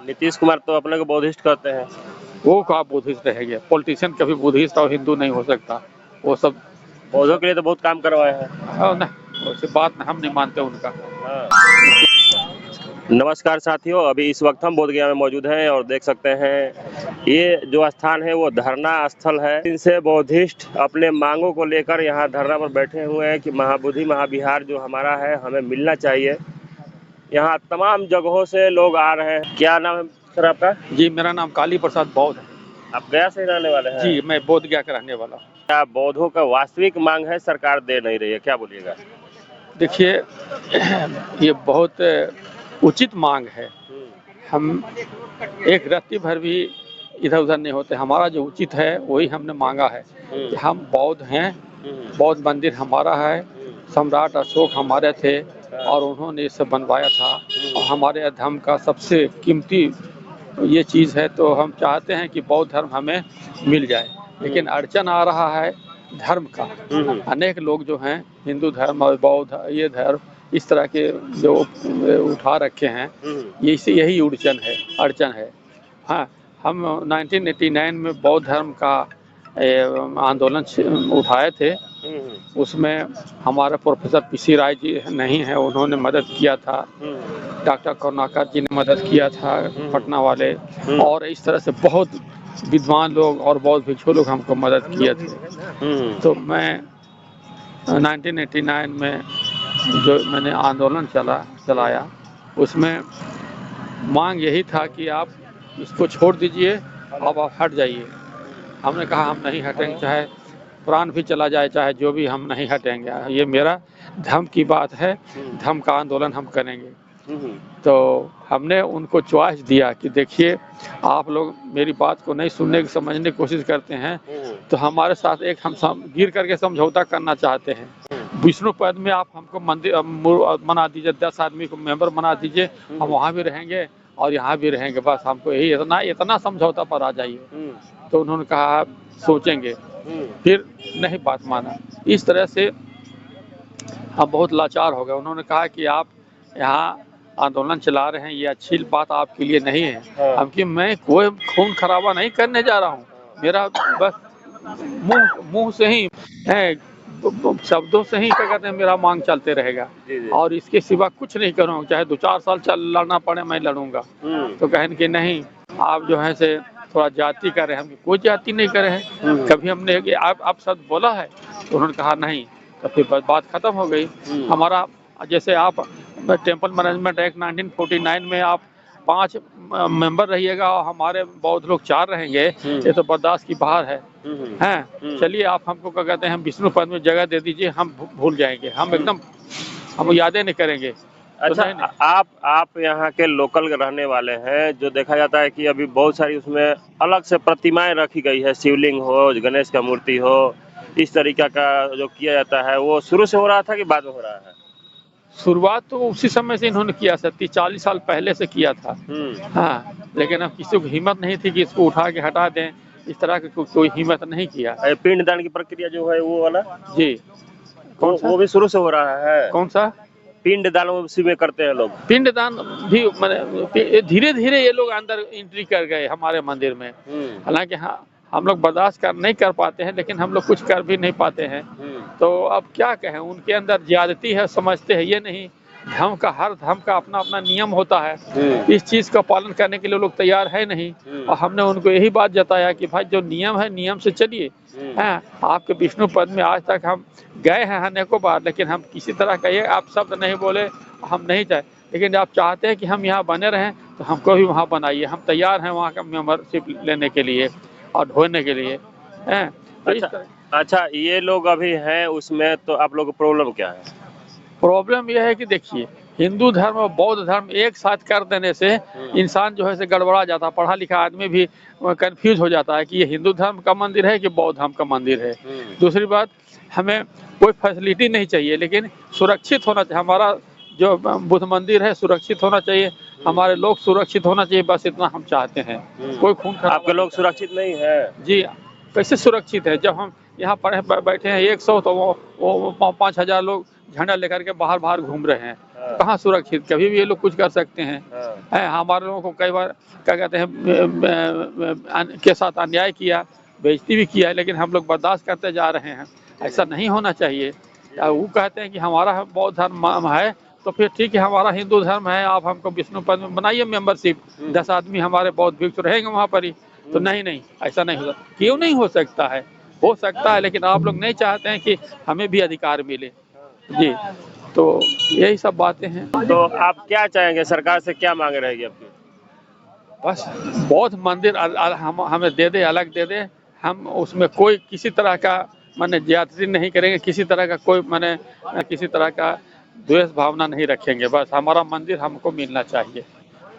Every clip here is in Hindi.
नीतीश कुमार तो अपने को बौद्धिस्ट कहते हैं। वो कहाँ बुद्धिस्ट रह गया, पॉलिटिशियन कभी बुद्धिस्ट और हिंदू नहीं हो सकता। वो सब बौद्धों के लिए तो बहुत काम करवाए हैं। ना, वैसे बात हम नहीं मानते उनका। हाँ। नमस्कार साथियों, अभी इस वक्त हम बोधगया में मौजूद हैं और देख सकते हैं ये जो स्थान है वो धरना स्थल है। इनसे बौद्धिस्ट अपने मांगों को लेकर यहाँ धरना पर बैठे हुए हैं कि महाबोधि महाविहार जो हमारा है हमें मिलना चाहिए। यहाँ तमाम जगहों से लोग आ रहे हैं। क्या नाम है सर आपका? जी, मेरा नाम काली प्रसाद बौद्ध है। आप गया से रहने वाले हैं? जी, मैं बोधगया का रहने वाला हूँ। क्या बौद्धों का वास्तविक मांग है, सरकार दे नहीं रही है, क्या बोलिएगा? देखिए, ये बहुत उचित मांग है। हम एक रत्ती भर भी इधर उधर नहीं होते। हमारा जो उचित है वही हमने मांगा है कि हम बौद्ध हैं, बौद्ध मंदिर हमारा है, सम्राट अशोक हमारे थे और उन्होंने इसे बनवाया था और हमारे धर्म का सबसे कीमती ये चीज़ है। तो हम चाहते हैं कि बौद्ध धर्म हमें मिल जाए, लेकिन अड़चन आ रहा है धर्म का। अनेक लोग जो हैं हिंदू धर्म और बौद्ध ये धर्म इस तरह के जो उठा रखे हैं, यही अड़चन है। हाँ, हम 1989 में बौद्ध धर्म का आंदोलन उठाए थे। उसमें हमारे प्रोफेसर पीसी राय जी नहीं है, उन्होंने मदद किया था। डॉक्टर करुणाकर जी ने मदद किया था, पटना वाले, और इस तरह से बहुत विद्वान लोग और बौद्ध भिक्षु लोग हमको मदद किए थे। तो मैं 1989 में जो मैंने आंदोलन चलाया उसमें मांग यही था कि आप इसको छोड़ दीजिए, अब आप हट जाइए। हमने कहा हम नहीं हटेंगे, चाहे प्राण भी चला जाए, चाहे जो भी, हम नहीं हटेंगे। ये मेरा धर्म की बात है, धर्म का आंदोलन हम करेंगे। तो हमने उनको चॉइस दिया कि देखिए, आप लोग मेरी बात को नहीं सुनने की समझने की कोशिश करते हैं तो हमारे साथ एक हम गिर करके समझौता करना चाहते हैं। विष्णु पद में आप हमको मंदिर बना दीजिए, 10 आदमी को मेंबर बना दीजिए, हम वहाँ भी रहेंगे और यहाँ भी रहेंगे, बस हमको यही इतना समझौता पर आ जाइए। तो उन्होंने कहा सोचेंगे, फिर नहीं बात माना। इस तरह से हम बहुत लाचार हो गए। उन्होंने कहा कि आप यहाँ आंदोलन चला रहे हैं, ये अच्छी बात आपके लिए नहीं है। हम कि मैं कोई खून खराबा नहीं करने जा रहा हूँ, मेरा बस मुंह से ही है, शब्दों से ही क्या कहते हैं, मेरा मांग चलते रहेगा और इसके सिवा कुछ नहीं करूँगा। चाहे 2-4 साल लड़ना पड़े, मैं लड़ूंगा। तो कहें कि नहीं, आप जो है से थोड़ा जाति कर रहे हैं। हम कोई जाति नहीं करे हैं, कभी हमने आप शब्द बोला है? तो उन्होंने कहा नहीं। तो फिर बात खत्म हो गई। हमारा जैसे आप टेम्पल मैनेजमेंट एक्ट 1949 में आप 5 मेंबर रहिएगा और हमारे बौद्ध लोग 4 रहेंगे, ये तो बर्दाश्त की बाहर है। हैं, चलिए आप हमको क्या कहते हैं, विष्णु पद में जगह दे दीजिए, हम भूल जाएंगे, हम एकदम हम यादें नहीं करेंगे। अच्छा, तो नहीं। आप यहाँ के लोकल रहने वाले हैं। जो देखा जाता है कि अभी बहुत सारी उसमें अलग से प्रतिमाएं रखी गई है, शिवलिंग हो, गणेश का मूर्ति हो, इस तरीका का जो किया जाता है, वो शुरू से हो रहा था कि बाद में हो रहा है? शुरुआत तो उसी समय से इन्होंने किया, 30-40 साल पहले से किया था। हाँ, लेकिन अब किसी को हिम्मत नहीं थी कि इसको उठा के हटा दें, इस तरह की कोई हिम्मत नहीं किया। पिंडदान की प्रक्रिया जो है वो वाला जी, वो भी शुरू से हो रहा है। कौन सा पिंडदान उसी में करते हैं लोग? पिंडदान भी मैंने धीरे धीरे ये लोग अंदर एंट्री कर गए हमारे मंदिर में। हालांकि हाँ, हम लोग बर्दाश्त नहीं कर पाते हैं, लेकिन हम लोग कुछ कर भी नहीं पाते हैं। तो अब क्या कहें, उनके अंदर ज्यादती है, समझते हैं ये नहीं। हर धर्म का अपना अपना नियम होता है, इस चीज का पालन करने के लिए लोग तैयार है नहीं। और हमने उनको यही बात जताया कि भाई जो नियम है, नियम से चलिए। आपके विष्णु पद में आज तक हम गए हैं अनेकों बार, लेकिन हम किसी तरह का ये आप शब्द नहीं बोले, हम नहीं चाहे। लेकिन आप चाहते हैं कि हम यहाँ बने रहें तो हमको भी वहाँ बनाइए, हम तैयार हैं वहाँ का मेंबरशिप लेने के लिए और ढोने के लिए। अच्छा, ये लोग अभी हैं उसमें, तो आप लोगों को प्रॉब्लम क्या है? प्रॉब्लम यह है कि देखिए, हिंदू धर्म और बौद्ध धर्म एक साथ कर देने से इंसान जो है से गड़बड़ा जाता है। पढ़ा लिखा आदमी भी कंफ्यूज हो जाता है कि ये हिंदू धर्म का मंदिर है कि बौद्ध धर्म का मंदिर है। दूसरी बात, हमें कोई फैसिलिटी नहीं चाहिए, लेकिन सुरक्षित होना चाहिए। हमारा जो बुद्ध मंदिर है सुरक्षित होना चाहिए, हमारे लोग सुरक्षित होना चाहिए, बस इतना हम चाहते हैं। कोई खून खराबा। आपके लोग सुरक्षित नहीं है? जी, कैसे सुरक्षित है? जब हम यहाँ पर बैठे हैं 100 तो वो 5,000 लोग झंडा लेकर के बाहर घूम रहे हैं। हाँ। कहाँ सुरक्षित, कभी भी ये लोग कुछ कर सकते हैं। हाँ। हमारे लोगों को कई बार क्या कहते हैं के साथ अन्याय किया, बेइज्जती भी किया है, लेकिन हम लोग बर्दाश्त करते जा रहे हैं। ऐसा नहीं होना चाहिए। वो कहते हैं कि हमारा बौद्ध धर्म है, तो फिर ठीक है, हमारा हिंदू धर्म है, आप हमको विष्णु पद में बनाइए मेंबरशिप, 10 आदमी हमारे बौद्ध भिक्षु रहेंगे वहाँ पर ही। तो नहीं, ऐसा नहीं होता। क्यों नहीं हो सकता है? हो सकता है, लेकिन आप लोग नहीं चाहते हैं कि हमें भी अधिकार मिले। जी, तो यही सब बातें हैं। तो आप क्या चाहेंगे, सरकार से क्या मांग रहेगी आपकी? बस बौद्ध मंदिर हम हमें दे दे, अलग दे दे। हम उसमें कोई किसी तरह का माने ज्यादती नहीं करेंगे, किसी तरह का कोई माने किसी तरह का द्वेष भावना नहीं रखेंगे। बस हमारा मंदिर हमको मिलना चाहिए,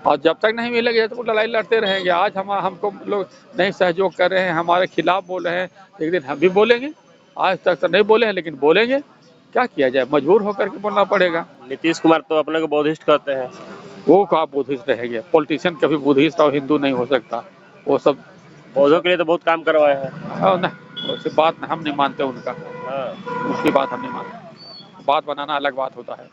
और जब तक नहीं मिलेगा तो लड़ाई लड़ते रहेंगे। आज हमको लोग नहीं सहयोग कर रहे हैं, हमारे खिलाफ बोल रहे हैं, एक दिन हम भी बोलेंगे। आज तक तो नहीं बोले हैं, लेकिन बोलेंगे। क्या किया जाए, मजबूर होकर के बोलना पड़ेगा। नीतीश कुमार तो अपने को बौद्धिस्ट कहते हैं। वो कहाँ बुद्धिस्ट रहेंगे? पॉलिटिशियन कभी बुद्धिस्ट और हिंदू नहीं हो सकता। वो सब पौधों के लिए तो बहुत काम करवाए हैं। ना, उसकी बात हम नहीं मानते उनका। हाँ। उसकी बात हम नहीं मानते। बात बनाना अलग बात होता है।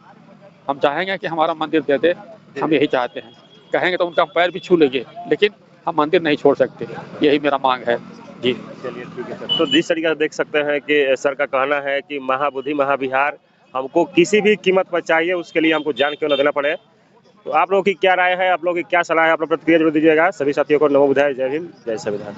हम चाहेंगे कि हमारा मंदिर दे दे, हम यही चाहते हैं। कहेंगे तो उनका पैर भी छू लेंगे, लेकिन हम मंदिर नहीं छोड़ सकते। यही मेरा मांग है। जी, चलिए ठीक है सर। तो जिस तरीके से देख सकते हैं कि सर का कहना है कि महाबोधि महाविहार हमको किसी भी कीमत पर चाहिए, उसके लिए हमको जान क्यों न देना पड़े। तो आप लोगों की क्या राय है, आप लोगों की क्या सलाह है, आप लोग प्रतिक्रिया जरूर दीजिएगा। सभी साथियों को नमो बुद्धाय, जय हिंद, जय संविधान।